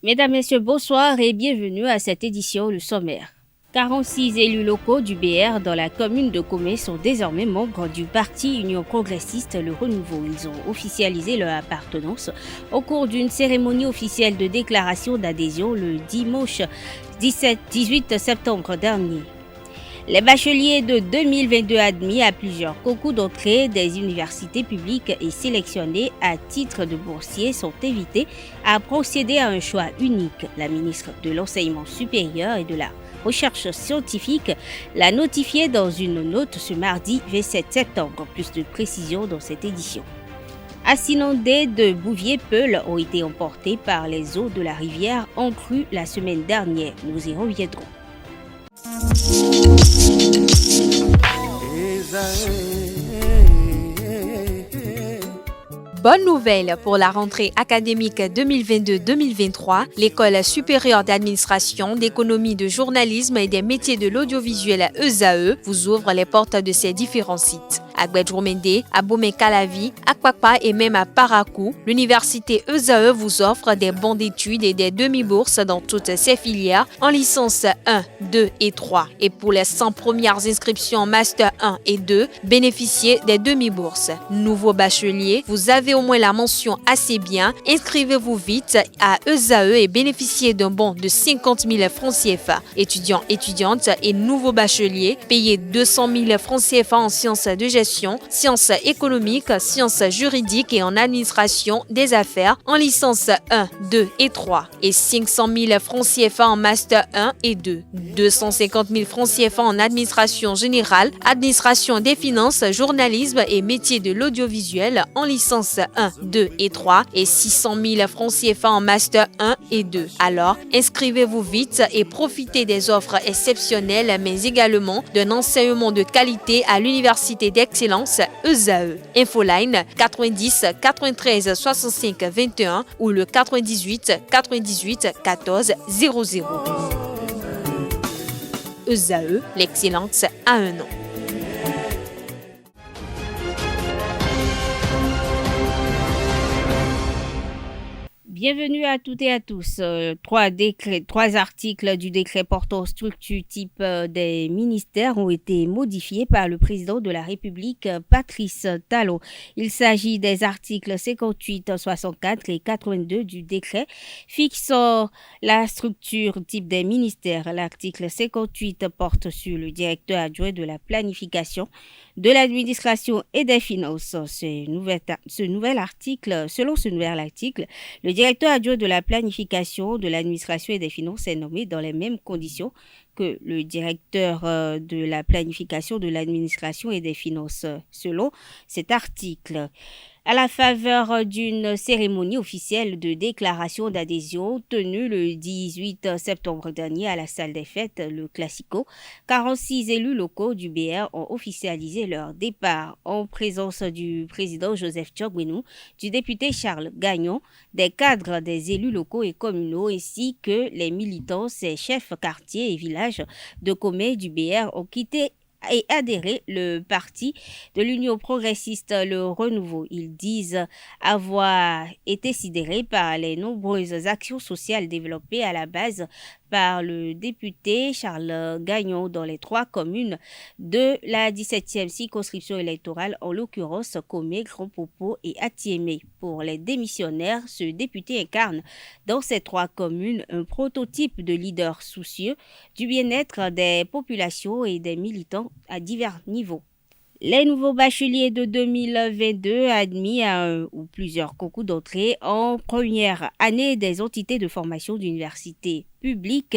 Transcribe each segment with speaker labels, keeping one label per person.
Speaker 1: Mesdames, Messieurs, bonsoir et bienvenue à cette édition Le Sommaire. 46 élus locaux du BR dans la commune de Comé sont désormais membres du parti Union Progressiste Le Renouveau. Ils ont officialisé leur appartenance au cours d'une cérémonie officielle de déclaration d'adhésion le dimanche 18 septembre dernier. Les bacheliers de 2022 admis à plusieurs concours d'entrée des universités publiques et sélectionnés à titre de boursiers sont invités à procéder à un choix unique. La ministre de l'Enseignement supérieur et de la Recherche scientifique l'a notifié dans une note ce mardi 27 septembre. Plus de précisions dans cette édition. Assinondés de Bouvier-Peul ont été emportés par les eaux de la rivière en crue la semaine dernière. Nous y reviendrons.
Speaker 2: Bonne nouvelle pour la rentrée académique 2022-2023, l'École supérieure d'administration, d'économie, de journalisme et des métiers de l'audiovisuel ESAE vous ouvre les portes de ses différents sites. À Guedjomende, à Bomé-Calavi, à Kwakpa et même à Parakou, l'université ESAE vous offre des bons d'études et des demi-bourses dans toutes ses filières en licence 1, 2 et 3. Et pour les 100 premières inscriptions en master 1 et 2, bénéficiez des demi-bourses. Nouveaux bacheliers, vous avez au moins la mention assez bien, inscrivez-vous vite à ESAE et bénéficiez d'un bon de 50 000 francs CFA. Étudiants, étudiantes et nouveaux bacheliers, payez 200 000 francs CFA en sciences de gestion, sciences économiques, sciences juridiques et en administration des affaires en licence 1, 2 et 3 et 500 000 francs CFA en master 1 et 2, 250 000 francs CFA en administration générale, administration des finances, journalisme et métiers de l'audiovisuel en licence 1, 2 et 3 et 600 000 francs CFA en master 1 et 2. Alors, inscrivez-vous vite et profitez des offres exceptionnelles mais également d'un enseignement de qualité à l'université d'excellence ESAE. Infoline 90 93 65 21 ou le 98 98 14 00. ESAE, l'excellence a un nom.
Speaker 1: Bienvenue à toutes et à tous. Trois articles du décret portant structure type des ministères ont été modifiés par le président de la République, Patrice Talon. Il s'agit des articles 58, 64 et 82 du décret fixant la structure type des ministères. L'article 58 porte sur le directeur adjoint de la planification, de l'administration et des finances. Selon ce nouvel article, le directeur adjoint de la planification, de l'administration et des finances est nommé dans les mêmes conditions que le directeur de la planification, de l'administration et des finances, selon cet article. À la faveur d'une cérémonie officielle de déclaration d'adhésion tenue le 18 septembre dernier à la salle des fêtes, le Classico, 46 élus locaux du BR ont officialisé leur départ en présence du président Joseph Tchogwenou, du député Charles Gagnon, des cadres des élus locaux et communaux ainsi que les militants, ces chefs quartiers et villages de Comé du BR ont quitté et adhéré le parti de l'Union progressiste Le Renouveau. Ils disent avoir été sidérés par les nombreuses actions sociales développées à la base par le député Charles Gagnon dans les 3 communes de la 17e circonscription électorale, en l'occurrence Comé, Grand Popo et Atiémé. Pour les démissionnaires, ce député incarne dans ces 3 communes un prototype de leader soucieux du bien-être des populations et des militants à divers niveaux. Les nouveaux bacheliers de 2022 admis à un ou plusieurs concours d'entrée en première année des entités de formation d'université publique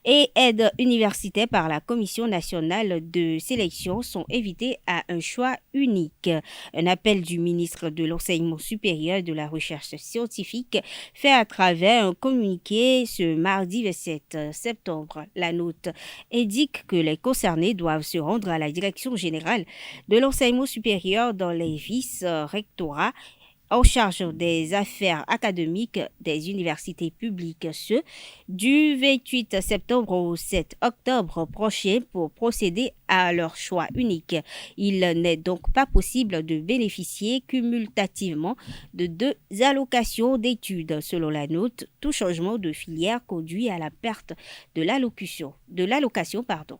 Speaker 1: et aide universitaire par la Commission nationale de sélection sont invités à un choix unique. Un appel du ministre de l'Enseignement supérieur et de la Recherche scientifique fait à travers un communiqué ce mardi 27 septembre. La note indique que les concernés doivent se rendre à la direction générale de l'enseignement supérieur dans les vice-rectorats en charge des affaires académiques des universités publiques, ce du 28 septembre au 7 octobre prochain pour procéder à leur choix unique. Il n'est donc pas possible de bénéficier cumulativement de deux allocations d'études. Selon la note, tout changement de filière conduit à la perte de l'allocation, pardon.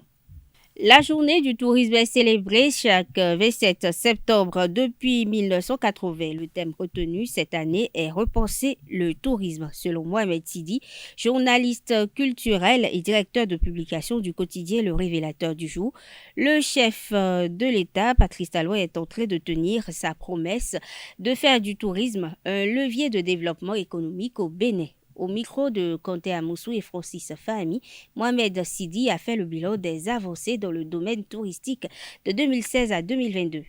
Speaker 1: La journée du tourisme est célébrée chaque 27 septembre depuis 1980. Le thème retenu cette année est Repenser le tourisme. Selon Mohamed Sidi, journaliste culturel et directeur de publication du quotidien Le Révélateur du jour, le chef de l'État, Patrice Talon, est en train de tenir sa promesse de faire du tourisme un levier de développement économique au Bénin. Au micro de Kanté Amoussou et Francis Fahmi, Mohamed Sidi a fait le bilan des avancées dans le domaine touristique de 2016 à 2022.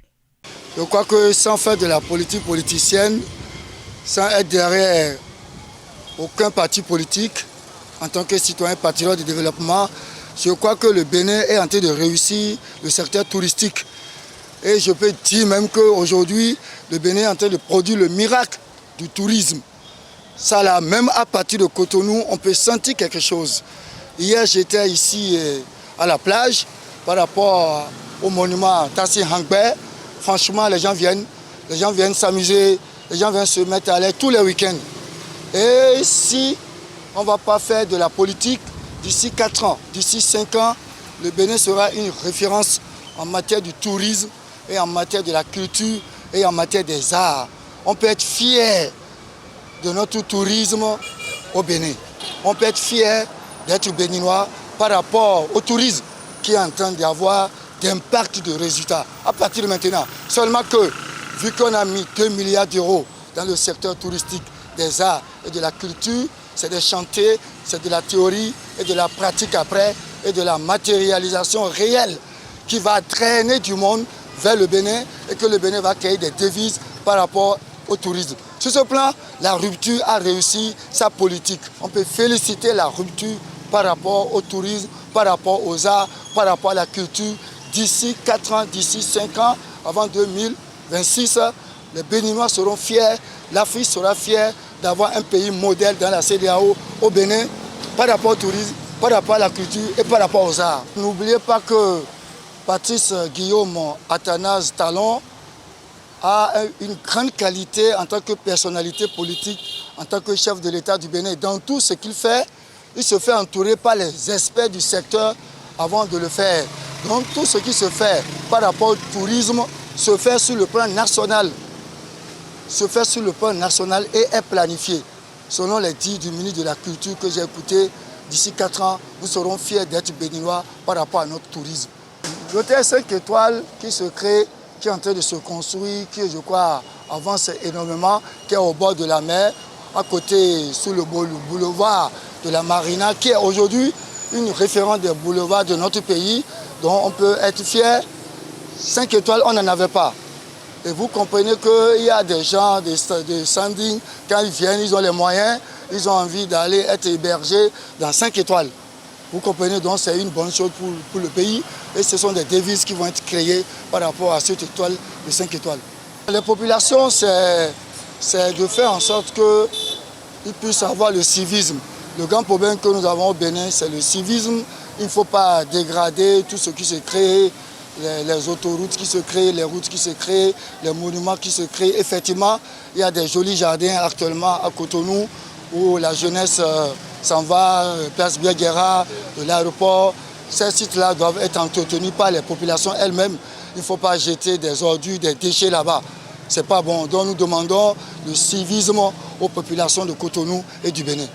Speaker 3: Je crois que sans faire de la politique politicienne, sans être derrière aucun parti politique, en tant que citoyen patriote de développement, je crois que le Bénin est en train de réussir le secteur touristique. Et je peux dire même qu'aujourd'hui, le Bénin est en train de produire le miracle du tourisme. Ça là, même à partir de Cotonou, on peut sentir quelque chose. Hier, j'étais ici à la plage par rapport au monument Tassi Hangbe. Franchement, les gens viennent s'amuser, les gens viennent se mettre à l'aise tous les week-ends. Et si on ne va pas faire de la politique, d'ici 4 ans, d'ici 5 ans, le Bénin sera une référence en matière du tourisme et en matière de la culture et en matière des arts. On peut être fier de notre tourisme au Bénin. On peut être fier d'être béninois par rapport au tourisme qui est en train d'avoir d'impact de résultats. À partir de maintenant, seulement que, vu qu'on a mis 2 milliards d'euros dans le secteur touristique des arts et de la culture, c'est des chantiers, c'est de la théorie et de la pratique après et de la matérialisation réelle qui va drainer du monde vers le Bénin et que le Bénin va créer des devises par rapport au tourisme. Sur ce plan, la rupture a réussi sa politique. On peut féliciter la rupture par rapport au tourisme, par rapport aux arts, par rapport à la culture. D'ici 4 ans, d'ici 5 ans, avant 2026, les Béninois seront fiers, l'Afrique sera fière d'avoir un pays modèle dans la CEDEAO au Bénin par rapport au tourisme, par rapport à la culture et par rapport aux arts. N'oubliez pas que Patrice Guillaume Athanase Talon a une grande qualité en tant que personnalité politique, en tant que chef de l'État du Bénin. Dans tout ce qu'il fait, il se fait entourer par les experts du secteur avant de le faire. Donc tout ce qui se fait par rapport au tourisme se fait sur le plan national. Se fait sur le plan national et est planifié. Selon les dires du ministre de la Culture que j'ai écouté, d'ici 4 ans, nous serons fiers d'être béninois par rapport à notre tourisme. L'hôtel 5 étoiles qui se crée, qui est en train de se construire, qui, je crois, avance énormément, qui est au bord de la mer, à côté, sous le boulevard de la Marina, qui est aujourd'hui une référence des boulevards de notre pays, dont on peut être fier. 5 étoiles, on n'en avait pas. Et vous comprenez qu'il y a des gens, des standings, quand ils viennent, ils ont les moyens, ils ont envie d'aller être hébergés dans 5 étoiles. Vous comprenez, donc c'est une bonne chose pour le pays et ce sont des devises qui vont être créées par rapport à cette étoile de 5 étoiles. Les populations, c'est de faire en sorte qu'ils puissent avoir le civisme. Le grand problème que nous avons au Bénin, c'est le civisme. Il ne faut pas dégrader tout ce qui se crée, les autoroutes qui se créent, les routes qui se créent, les monuments qui se créent. Effectivement, il y a des jolis jardins actuellement à Cotonou où la jeunesse s'en va, place Biaguera, de l'aéroport. Ces sites-là doivent être entretenus par les populations elles-mêmes. Il ne faut pas jeter des ordures, des déchets là-bas. Ce n'est pas bon. Donc nous demandons le civisme aux populations de Cotonou et du Bénin.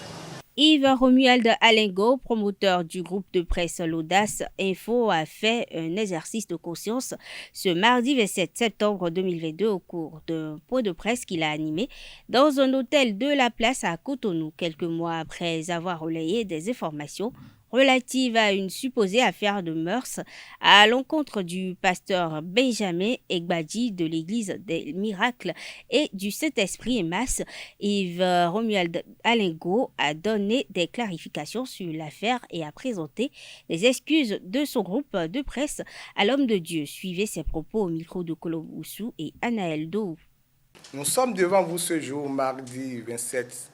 Speaker 1: Yves Romuald Alengo, promoteur du groupe de presse L'Audace Info, a fait un exercice de conscience ce mardi 27 septembre 2022 au cours d'un point de presse qu'il a animé dans un hôtel de la place à Cotonou, quelques mois après avoir relayé des informations relative à une supposée affaire de mœurs à l'encontre du pasteur Benjamin Egbadji de l'église des Miracles et du Saint-Esprit et Masse. Yves Romuald Alengo a donné des clarifications sur l'affaire et a présenté les excuses de son groupe de presse à l'homme de Dieu. Suivez ses propos au micro de Colombo Oussou et Anaël Dou.
Speaker 4: Nous sommes devant vous ce jour, mardi 27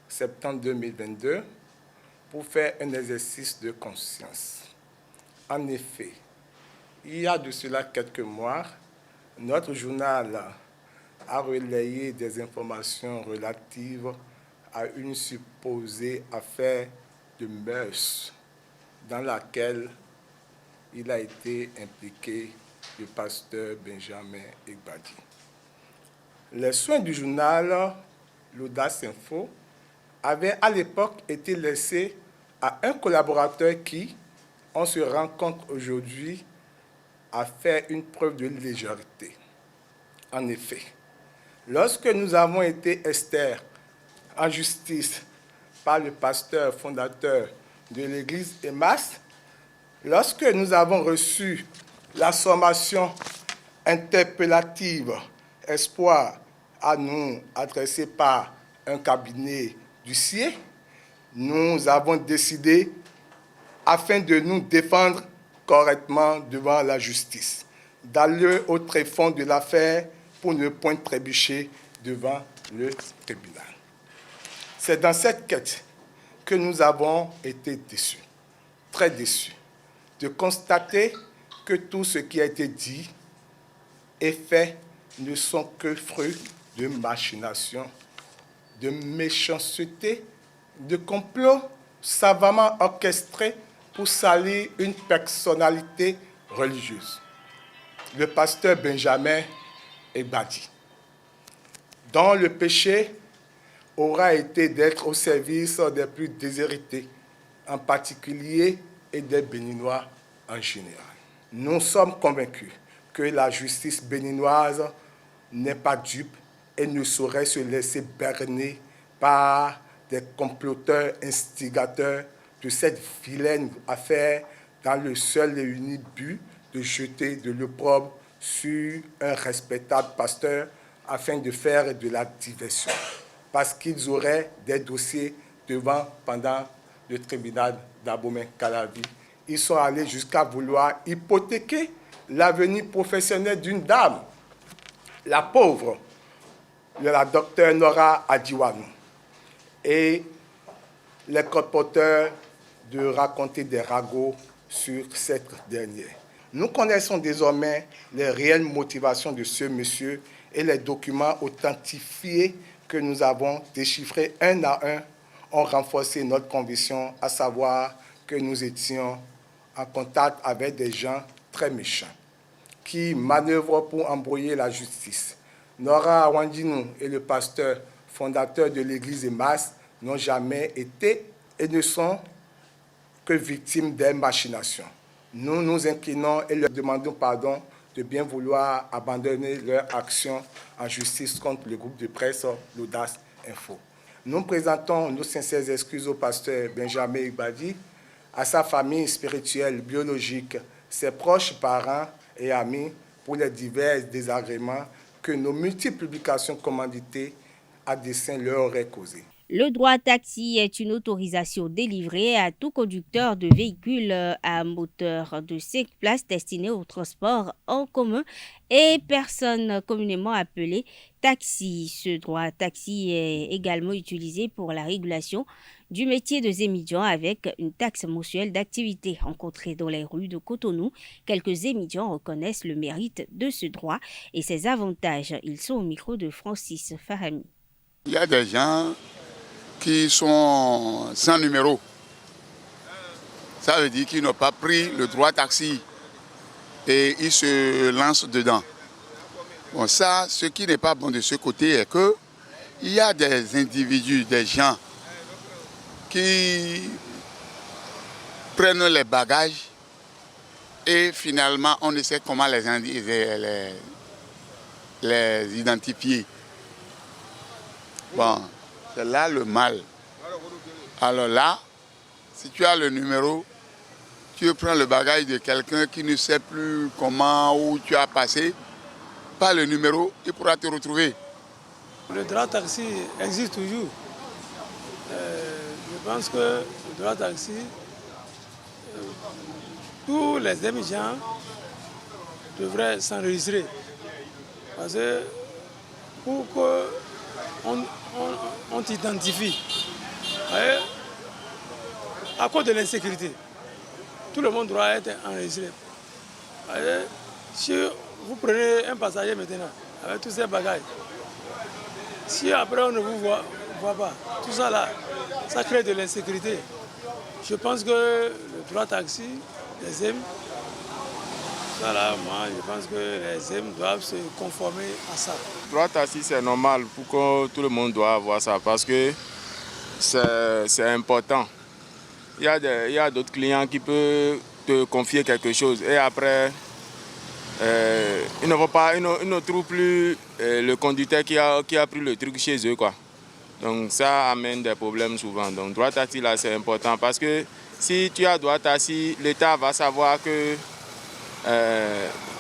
Speaker 4: septembre 2022, pour faire un exercice de conscience. En effet, il y a de cela quelques mois, notre journal a relayé des informations relatives à une supposée affaire de mœurs dans laquelle il a été impliqué le pasteur Benjamin Egbadi. Les soins du journal, l'Audace Info, avaient à l'époque été laissés à un collaborateur qui, on se rend compte aujourd'hui, a fait une preuve de légèreté. En effet, lorsque nous avons été externes en justice par le pasteur fondateur de l'église EMAS, lorsque nous avons reçu la sommation interpellative Espoir à nous adressée par un cabinet d'huissier, nous avons décidé, afin de nous défendre correctement devant la justice, d'aller au tréfonds de l'affaire pour ne point trébucher devant le tribunal. C'est dans cette quête que nous avons été déçus, très déçus, de constater que tout ce qui a été dit et fait ne sont que fruits de machination, de méchanceté, de complots savamment orchestrés pour salir une personnalité religieuse, le pasteur Benjamin Egbadi, dont le péché aura été d'être au service des plus déshérités, en particulier, et des Béninois en général. Nous sommes convaincus que la justice béninoise n'est pas dupe et ne saurait se laisser berner par des comploteurs instigateurs de cette vilaine affaire dans le seul et unique but de jeter de l'opprobre sur un respectable pasteur afin de faire de la diversion, parce qu'ils auraient des dossiers pendant le tribunal d'Abomey-Calavi. Ils sont allés jusqu'à vouloir hypothéquer l'avenir professionnel d'une dame, la pauvre, la docteure Nora Adjiwanou, et les colporteurs de raconter des ragots sur cette dernière. Nous connaissons désormais les réelles motivations de ce monsieur et les documents authentifiés que nous avons déchiffrés un à un ont renforcé notre conviction, à savoir que nous étions en contact avec des gens très méchants qui manœuvrent pour embrouiller la justice. Nora Wandinou et le pasteur fondateur de l'église EMAS n'ont jamais été et ne sont que victimes des machinations. Nous nous inclinons et leur demandons pardon de bien vouloir abandonner leur action en justice contre le groupe de presse l'Audace Info. Nous présentons nos sincères excuses au pasteur Benjamin Egbadi, à sa famille spirituelle, biologique, ses proches parents et amis pour les divers désagréments que nos multiples publications commanditées à dessein leur auraient causés.
Speaker 1: Le droit taxi est une autorisation délivrée à tout conducteur de véhicule à moteur de 5 places destiné au transport en commun et personnes communément appelées taxi. Ce droit taxi est également utilisé pour la régulation du métier de émigrants avec une taxe mensuelle d'activité. Rencontrés dans les rues de Cotonou, quelques émigrants reconnaissent le mérite de ce droit et ses avantages. Ils sont au micro de Francis Fahami.
Speaker 5: Il y a des gens qui sont sans numéro. Ça veut dire qu'ils n'ont pas pris le droit taxi et ils se lancent dedans. Bon, ça, ce qui n'est pas bon de ce côté est que il y a des individus, des gens qui prennent les bagages et finalement on ne sait comment les identifier. Bon, c'est là le mal. Alors là, si tu as le numéro, tu prends le bagage de quelqu'un qui ne sait plus comment, où tu as passé, pas le numéro, il pourra te retrouver.
Speaker 6: Le droit taxi existe toujours. Je pense que le droit taxi, tous les émigrants devraient s'enregistrer. Parce que pour qu'on t'identifie. À cause de l'insécurité, tout le monde doit être enregistré. Si vous prenez un passager maintenant, avec tous ces bagages, si après on ne vous voit pas, tout ça là, ça crée de l'insécurité. Je pense que le droit taxi, les EM, ça là, moi, je pense que les EM doivent se conformer à ça.
Speaker 7: Le droit taxi, c'est normal pour que tout le monde doit avoir ça parce que c'est important. Il y a d'autres clients qui peuvent te confier quelque chose et après, ils ne trouvent plus le conducteur qui a pris le truc chez eux, quoi. Donc ça amène des problèmes souvent. Donc droit taxi là c'est important parce que si tu as droit taxi, l'État va savoir que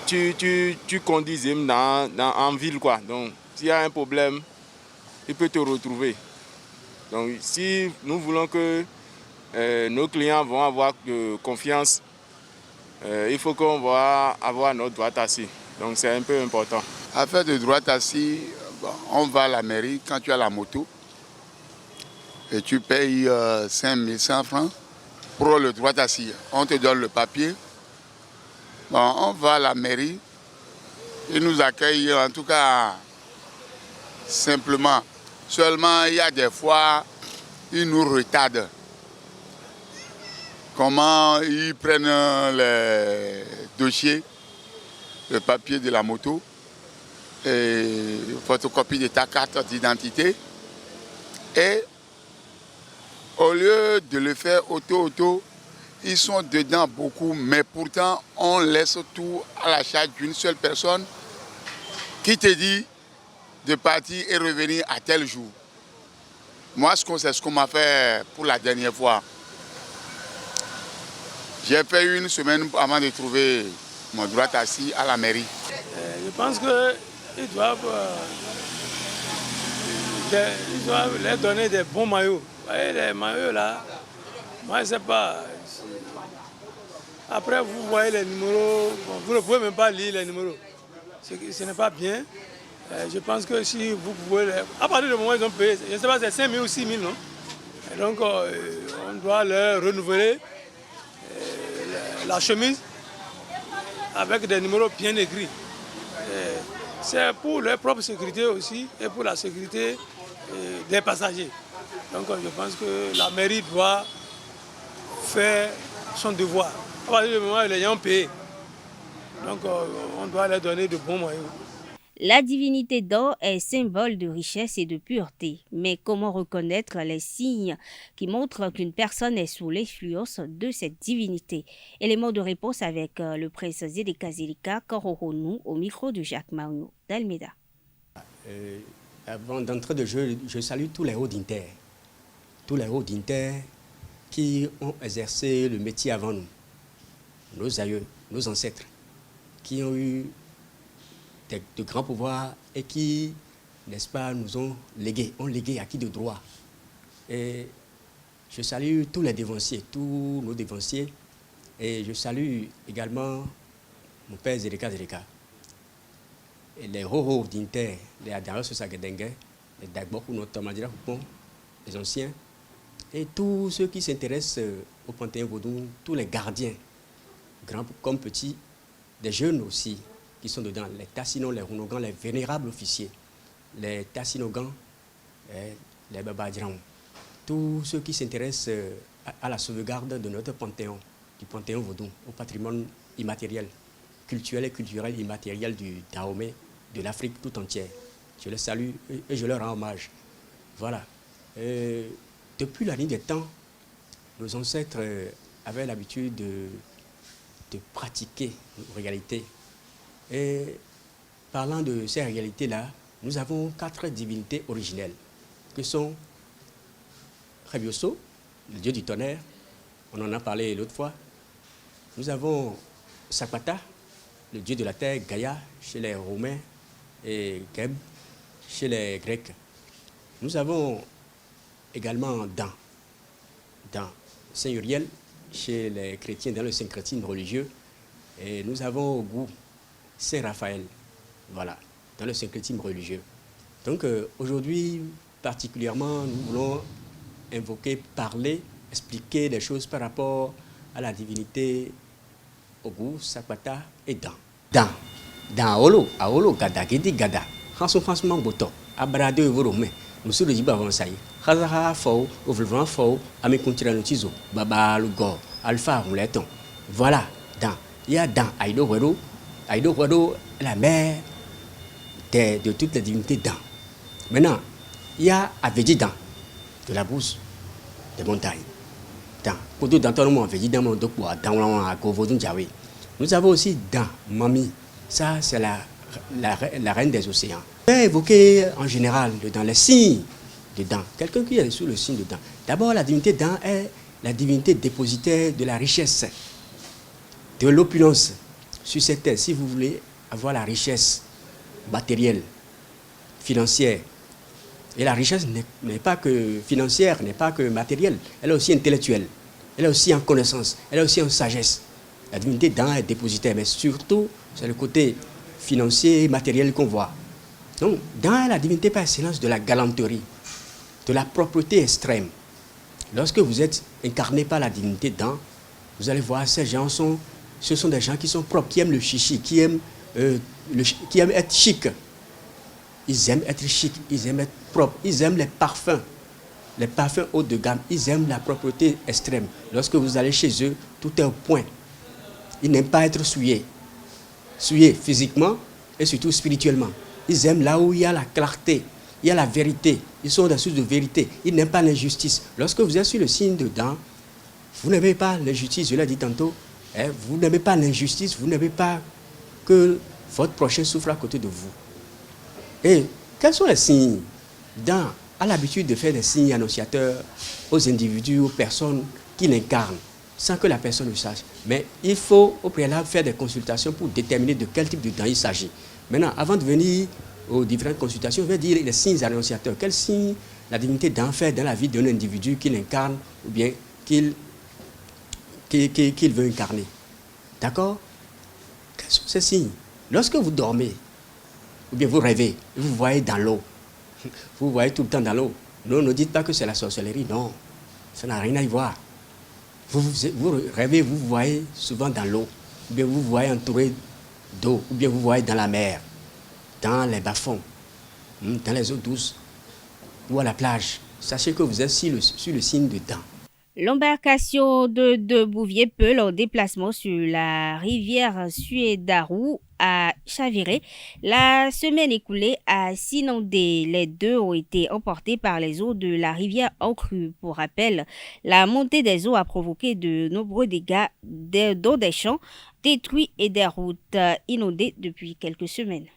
Speaker 7: tu conduis en ville, quoi. Donc s'il y a un problème, il peut te retrouver. Donc si nous voulons que nos clients vont avoir confiance, il faut qu'on va avoir notre droit taxi. Donc c'est un peu important.
Speaker 5: Affaire de droit taxi, on va à la mairie quand tu as la moto et tu payes 5100 francs pour le droit taxi. On te donne le papier. Bon, on va à la mairie, ils nous accueillent en tout cas simplement. Seulement, il y a des fois, ils nous retardent. Comment ils prennent les dossiers, le papier de la moto, et photocopie de ta carte d'identité. Et au lieu de le faire auto, ils sont dedans beaucoup, mais pourtant on laisse tout à la charge d'une seule personne qui te dit de partir et revenir à tel jour. Moi, c'est ce qu'on m'a fait pour la dernière fois. J'ai fait une semaine avant de trouver mon droit taxi à la mairie.
Speaker 6: Je pense qu'ils doivent leur donner des bons maillots. Vous voyez, les maillots là, moi je ne sais pas. Après, vous voyez les numéros, bon, vous ne pouvez même pas lire les numéros. Ce n'est pas bien. Je pense que si vous pouvez... À partir du moment où ils ont payé, je ne sais pas, c'est 5 000 ou 6 000, non? Et donc, on doit leur renouveler la chemise avec des numéros bien écrits. C'est pour leur propre sécurité aussi et pour la sécurité des passagers. Donc, je pense que la mairie doit faire son devoir. À partir du moment où les gens ont payé, donc on doit leur donner de bons moyens.
Speaker 1: La divinité d'or est symbole de richesse et de pureté. Mais comment reconnaître les signes qui montrent qu'une personne est sous l'influence de cette divinité? Élément de réponse avec le prince Zédeka Zélika Kororonou au micro de Jacques Marno d'Almeida.
Speaker 8: Avant d'entrer de jeu, je salue tous les hauts dignitaires. Tous les hauts dignitaires qui ont exercé le métier avant nous. Nos aïeux, nos ancêtres, qui ont eu de grands pouvoirs et qui, n'est-ce pas, nous ont légué acquis de droit. Et je salue tous les dévanciers, tous nos dévanciers, et je salue également mon père Zédeka Zélika. Et les hauts dignitaires, les Adara Sosagedengue, les Dagbok ou notre Madira Houpon, les anciens, et tous ceux qui s'intéressent au Panthéon Vodou, tous les gardiens, grands comme petits, des jeunes aussi, qui sont dedans, les Tassinons, les Rounogans, les vénérables officiers, les Tassinogans, les Babadjran, tous ceux qui s'intéressent à la sauvegarde de notre Panthéon, du Panthéon Vodou, au patrimoine immatériel, culturel et culturel immatériel du Dahomey, de l'Afrique tout entière. Je les salue et je leur rends hommage. Voilà. Depuis la nuit des temps, nos ancêtres avaient l'habitude de pratiquer nos réalités. Et parlant de ces réalités-là, nous avons 4 divinités originelles, que sont Rebioso, le dieu du tonnerre, on en a parlé l'autre fois. Nous avons Sakpata, le dieu de la terre, Gaïa, chez les Romains, et Geb, chez les Grecs. Nous avons également Dan, Saint Uriel, chez les chrétiens, dans le syncrétisme religieux. Et nous avons Ogou, Saint Raphaël, voilà, dans le syncrétisme religieux. Donc aujourd'hui, particulièrement, nous voulons invoquer, parler, expliquer des choses par rapport à la divinité Ogu, Sakwata et Dan. Dan Aolo, Gada, Gedi Gada, Hanson Franchement Boto, Abrade Vorome, nous sommes les Bavansaï, Hazara Fau, Ouvlevant Fau, Amekontira Notizo, Baba Lugo, Alpha Rouleton. Voilà, Dan. Il y a Dan Aido Wero, la mère de toutes les divinités Dan. Maintenant, il y a Avedi Dan, de la brousse des montagnes. Dan. Pour tout d'entendre, Avedi Dan, nous avons aussi Dan, Mami. Ça, c'est la reine des océans. Je vais évoquer en général dans les signes de Dan. Quelqu'un qui est sous le signe de Dan. D'abord, la divinité Dan est la divinité dépositaire de la richesse, de l'opulence sur cette terre. Si vous voulez avoir la richesse matérielle, financière, et la richesse n'est pas que financière, n'est pas que matérielle, elle est aussi intellectuelle, elle est aussi en connaissance, elle est aussi en sagesse. La divinité Dan est dépositaire, mais surtout, c'est le côté financier et matériel qu'on voit. Donc, Dan est la divinité par excellence de la galanterie, de la propreté extrême. Lorsque vous êtes incarné par la divinité Dan, vous allez voir, ces gens ce sont des gens qui sont propres, qui aiment le chichi, qui aiment être chic. Ils aiment être chic, ils aiment être propres, ils aiment les parfums haut de gamme, ils aiment la propreté extrême. Lorsque vous allez chez eux, tout est au point. Ils n'aiment pas être souillés physiquement et surtout spirituellement. Ils aiment là où il y a la clarté, il y a la vérité. Ils sont des sources de vérité. Ils n'aiment pas l'injustice. Lorsque vous êtes sur le signe de Dan, vous n'aimez pas l'injustice, je l'ai dit tantôt, vous n'aimez pas l'injustice, vous n'aimez pas que votre prochain souffre à côté de vous. Et quels sont les signes? Dan a l'habitude de faire des signes annonciateurs aux individus, aux personnes qui l'incarnent, sans que la personne le sache. Mais il faut au préalable faire des consultations pour déterminer de quel type de Dan il s'agit. Maintenant, avant de venir aux différentes consultations, je vais dire les signes annonciateurs. Quels signes la divinité Dan fait dans la vie d'un individu qu'il incarne ou bien qu'il veut incarner. D'accord? Quels sont ces signes? Lorsque vous dormez, ou bien vous rêvez, vous voyez dans l'eau, vous voyez tout le temps dans l'eau. Non, ne dites pas que c'est la sorcellerie, non. Ça n'a rien à y voir. Vous rêvez, vous voyez souvent dans l'eau, ou bien vous voyez entouré d'eau, ou bien vous voyez dans la mer, dans les bas-fonds, dans les eaux douces, ou à la plage. Sachez que vous êtes sur le signe de Dan.
Speaker 1: L'embarcation de Bouvier-Peul en déplacement sur la rivière Suedaru a chaviré. La semaine écoulée a s'inondé. Les deux ont été emportés par les eaux de la rivière en crue. Pour rappel, la montée des eaux a provoqué de nombreux dégâts dans des champs détruits et des routes inondées depuis quelques semaines.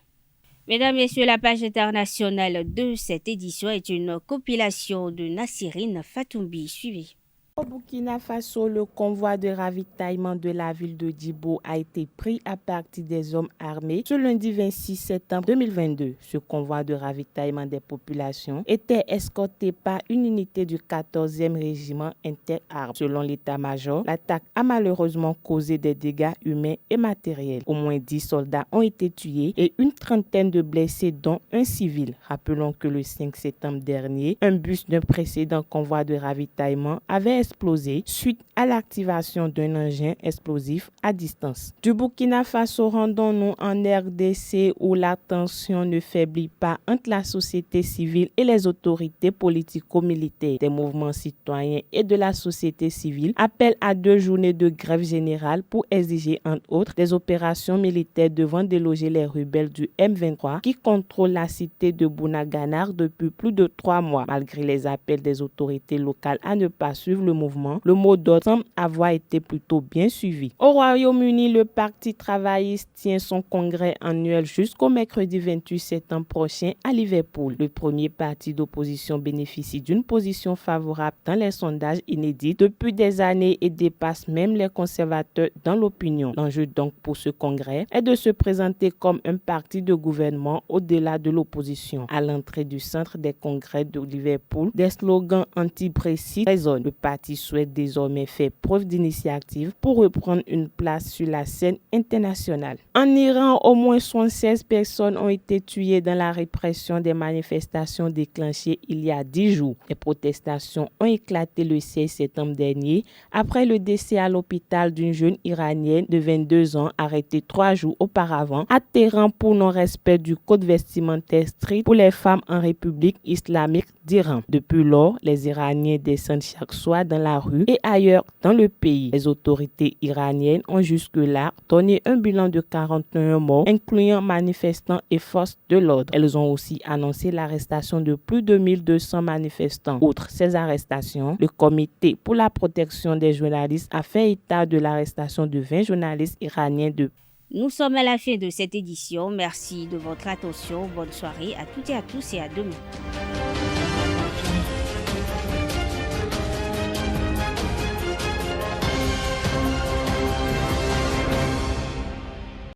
Speaker 1: Mesdames, Messieurs, la page internationale de cette édition est une compilation de Nassirine Fatoumbi. Suivez.
Speaker 9: Au Burkina Faso, le convoi de ravitaillement de la ville de Djibo a été pris à partie des hommes armés ce lundi 26 septembre 2022. Ce convoi de ravitaillement des populations était escorté par une unité du 14e régiment interarmes. Selon l'état-major, l'attaque a malheureusement causé des dégâts humains et matériels. Au moins 10 soldats ont été tués et une trentaine de blessés, dont un civil. Rappelons que le 5 septembre dernier, un bus d'un précédent convoi de ravitaillement avait explosé suite à l'activation d'un engin explosif à distance. Du Burkina Faso, rendons-nous en RDC où la tension ne faiblit pas entre la société civile et les autorités politico-militaires. Des mouvements citoyens et de la société civile appellent à 2 journées de grève générale pour exiger entre autres des opérations militaires devant déloger les rebelles du M23 qui contrôlent la cité de Bunaganar depuis plus de 3 mois. Malgré les appels des autorités locales à ne pas suivre le mouvement, le mot d'ordre semble avoir été plutôt bien suivi. Au Royaume-Uni, le Parti travailliste tient son congrès annuel jusqu'au mercredi 28 septembre prochain à Liverpool. Le premier parti d'opposition bénéficie d'une position favorable dans les sondages inédits depuis des années et dépasse même les conservateurs dans l'opinion. L'enjeu donc pour ce congrès est de se présenter comme un parti de gouvernement au-delà de l'opposition. À l'entrée du centre des congrès de Liverpool, des slogans anti-Brexit résonnent. Le parti parti souhaite désormais faire preuve d'initiative pour reprendre une place sur la scène internationale. En Iran, au moins 76 personnes ont été tuées dans la répression des manifestations déclenchées il y a 10 jours. Les protestations ont éclaté le 16 septembre dernier après le décès à l'hôpital d'une jeune iranienne de 22 ans arrêtée 3 jours auparavant à Téhéran pour non-respect du code vestimentaire strict pour les femmes en République islamique d'Iran. Depuis lors, les Iraniens descendent chaque soir dans la rue et ailleurs dans le pays. Les autorités iraniennes ont jusque-là donné un bilan de 41 morts, incluant manifestants et forces de l'ordre. Elles ont aussi annoncé l'arrestation de plus de 1200 manifestants. Outre ces arrestations, le Comité pour la protection des journalistes a fait état de l'arrestation de 20 journalistes iraniens de.
Speaker 1: Nous sommes à la fin de cette édition. Merci de votre attention. Bonne soirée à toutes et à tous et à demain.